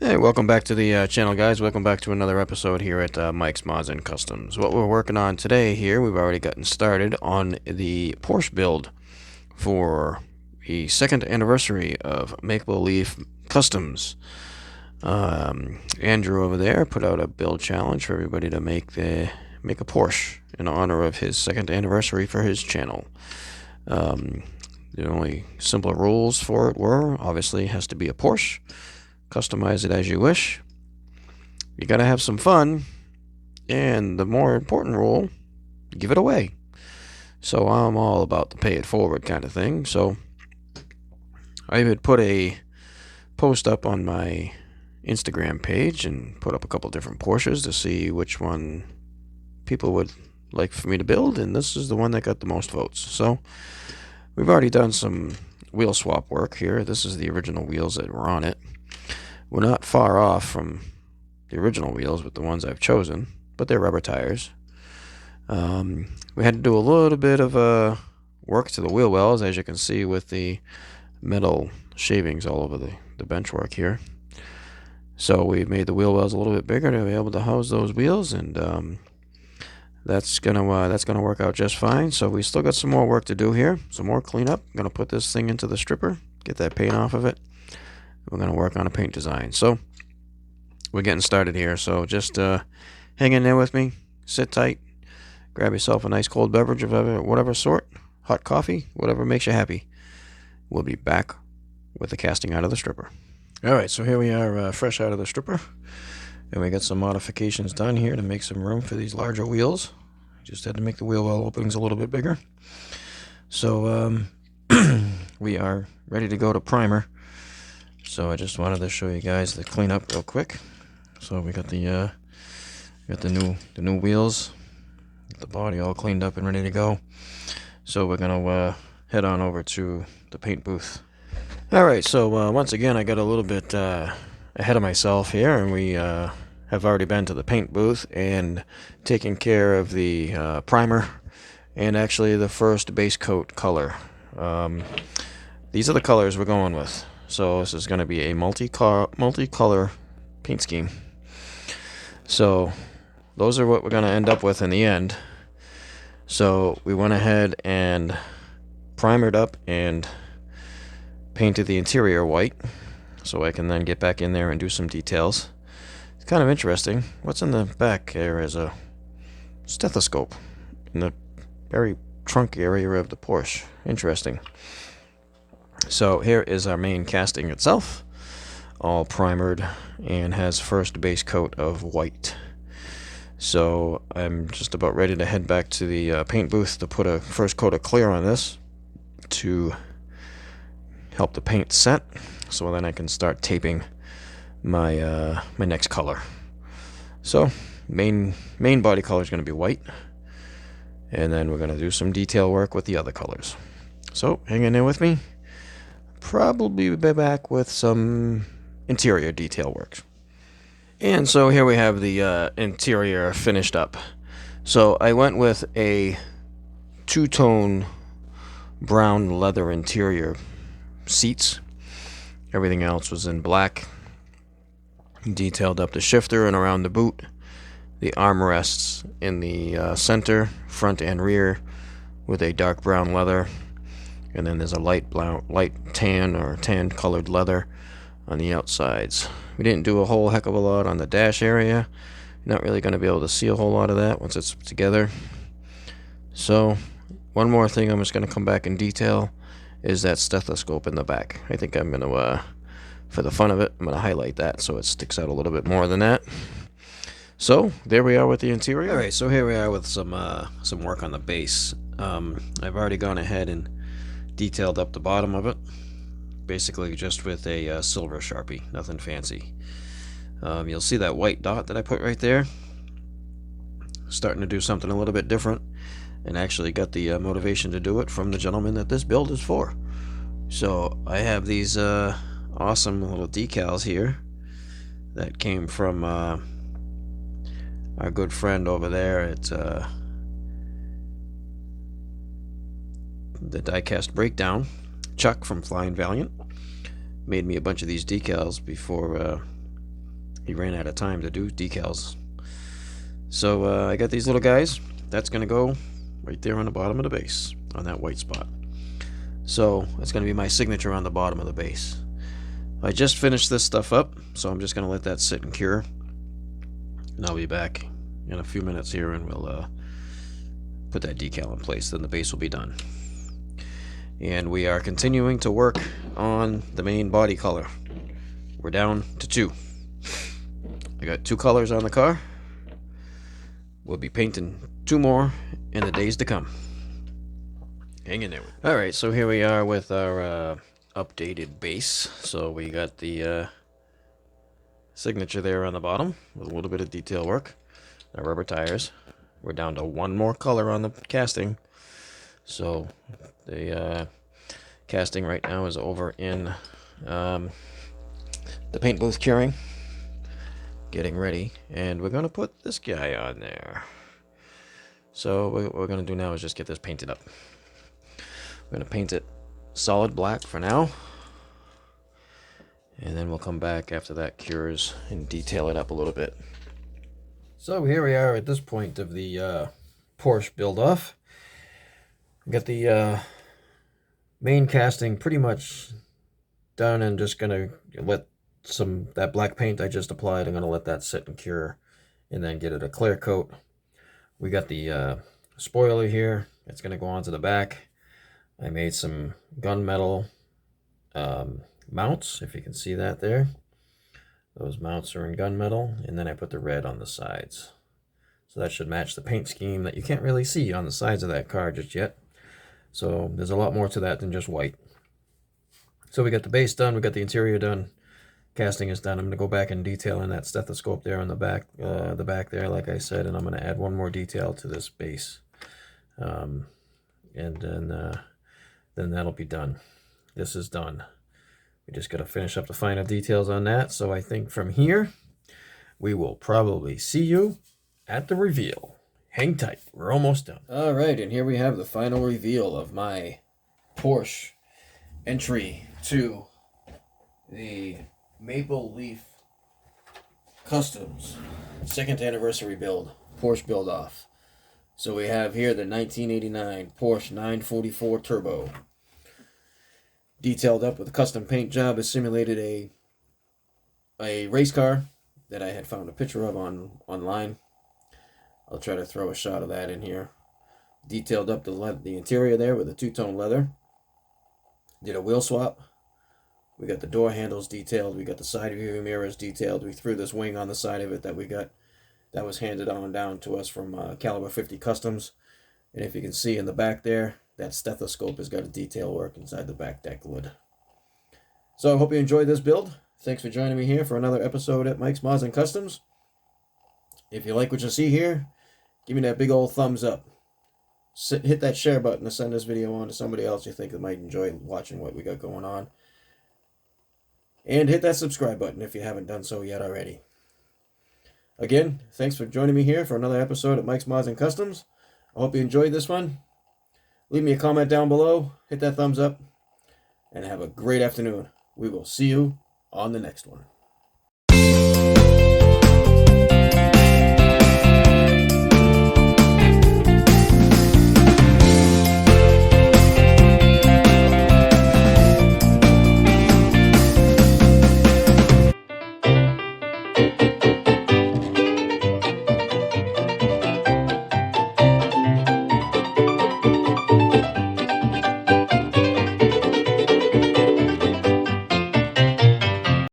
Hey, welcome back to the channel, guys. Welcome back to another episode here at Mike's Mods and Customs. What we're working on today here, we've already gotten started on the Porsche build for the second anniversary of Mapleleaf Customs. Andrew over there put out a build challenge for everybody to make a Porsche in honor of his second anniversary for his channel. The only simple rules for it were, obviously, it has to be a Porsche. Customize it as you wish. You gotta have some fun, and the more important rule, give it away. So I'm all about the pay it forward kind of thing. So I would put a post up on my Instagram page and put up a couple different Porsches to see which one people would like for me to build, and this is the one that got the most votes. So we've already done some wheel swap work here. This is the original wheels that were on it. We're not far off from the original wheels with the ones I've chosen, but they're rubber tires. We had to do a little bit of work to the wheel wells, as you can see with the metal shavings all over the benchwork here. So we made the wheel wells a little bit bigger to be able to house those wheels, and that's gonna work out just fine. So we still got some more work to do here, some more cleanup. I'm gonna put this thing into the stripper, get that paint off of it. We're going to work on a paint design. So we're getting started here. So just hang in there with me. Sit tight. Grab yourself a nice cold beverage of whatever sort. Hot coffee. Whatever makes you happy. We'll be back with the casting out of the stripper. Alright, so here we are fresh out of the stripper. And we got some modifications done here to make some room for these larger wheels. Just had to make the wheel well openings a little bit bigger. So we are ready to go to primer. So I just wanted to show you guys the cleanup real quick. So we got the new wheels, the body all cleaned up and ready to go. So we're gonna head on over to the paint booth. All right. So once again, I got a little bit ahead of myself here, and we have already been to the paint booth and taken care of the primer and actually the first base coat color. These are the colors we're going with. So this is going to be a multi-color paint scheme. So those are what we're going to end up with in the end. So we went ahead and primered up and painted the interior white, so I can then get back in there and do some details. It's kind of interesting. What's in the back there is a stethoscope in the very trunk area of the Porsche. Interesting. So here is our main casting itself, all primered and has first base coat of white. So I'm just about ready to head back to the paint booth to put a first coat of clear on this to help the paint set, so then I can start taping my my next color. So main body color is going to be white, and then we're going to do some detail work with the other colors. So hang in there with me. Probably be back with some interior detail work. And so here we have the interior finished up. So I went with a two-tone brown leather interior seats. Everything else was in black. Detailed up the shifter and around the boot. The armrests in the center, front and rear, with a dark brown leather. And then there's a light tan or tan colored leather on the outsides. We didn't do a whole heck of a lot on the dash area. You're not really going to be able to see a whole lot of that once it's together. So one more thing I'm just going to come back in detail is that stethoscope in the back. I think I'm going to, for the fun of it, I'm going to highlight that so it sticks out a little bit more than that. So there we are with the interior. Alright, so here we are with some work on the base. I've already gone ahead and detailed up the bottom of it, basically just with a silver Sharpie, nothing fancy. You'll see that white dot that I put right there, starting to do something a little bit different, and actually got the motivation to do it from the gentleman that this build is for. So I have these awesome little decals here that came from our good friend over there at the Diecast Breakdown, Chuck from Flying Valiant. Made me a bunch of these decals before he ran out of time to do decals. So I got these little guys. That's going to go right there on the bottom of the base, on that white spot. So that's going to be my signature on the bottom of the base. I just finished this stuff up, so I'm just going to let that sit and cure. And I'll be back in a few minutes here, and we'll put that decal in place. Then the base will be done. And we are continuing to work on the main body color. We're down to 2. I got 2 colors on the car. We'll be painting 2 more in the days to come. Hang in there. Alright, so here we are with our updated base. So we got the signature there on the bottom with a little bit of detail work. The rubber tires. We're down to 1 more color on the casting. So the casting right now is over in the paint booth curing, getting ready, and we're going to put this guy on there. So what we're going to do now is just get this painted up. We're going to paint it solid black for now, and then we'll come back after that cures and detail it up a little bit. So here we are at this point of the Porsche build-off. Got the main casting pretty much done, and just gonna let that black paint I just applied, I'm gonna let that sit and cure, and then get it a clear coat. We got the spoiler here. It's gonna go onto the back. I made some gunmetal mounts, if you can see that there. Those mounts are in gunmetal, and then I put the red on the sides. So that should match the paint scheme that you can't really see on the sides of that car just yet. So there's a lot more to that than just white. So we got the base done, we got the interior done, casting is done. I'm going to go back and detail in that stethoscope there on the back there, like I said, and I'm going to add 1 more detail to this base. And then that'll be done. This is done. We just got to finish up the final details on that. So I think from here, we will probably see you at the reveal. Hang tight, we're almost done. All right, and here we have the final reveal of my Porsche entry to the Mapleleaf Customs 2nd anniversary build, Porsche build off. So we have here the 1989 Porsche 944 Turbo. Detailed up with a custom paint job. It simulated a race car that I had found a picture of online. I'll try to throw a shot of that in here. Detailed up the interior there with a 2-tone leather. Did a wheel swap. We got the door handles detailed. We got the side view mirrors detailed. We threw this wing on the side of it that we got. That was handed on down to us from Caliber 50 Customs. And if you can see in the back there, that stethoscope has got a detail work inside the back deck lid. So I hope you enjoyed this build. Thanks for joining me here for another episode at Mike's Mods and Customs. If you like what you see here, give me that big old thumbs up. Hit that share button to send this video on to somebody else you think that might enjoy watching what we got going on. And hit that subscribe button if you haven't done so yet already. Again, thanks for joining me here for another episode at Mike's Mods and Customs. I hope you enjoyed this one. Leave me a comment down below, hit that thumbs up, and have a great afternoon. We will see you on the next one.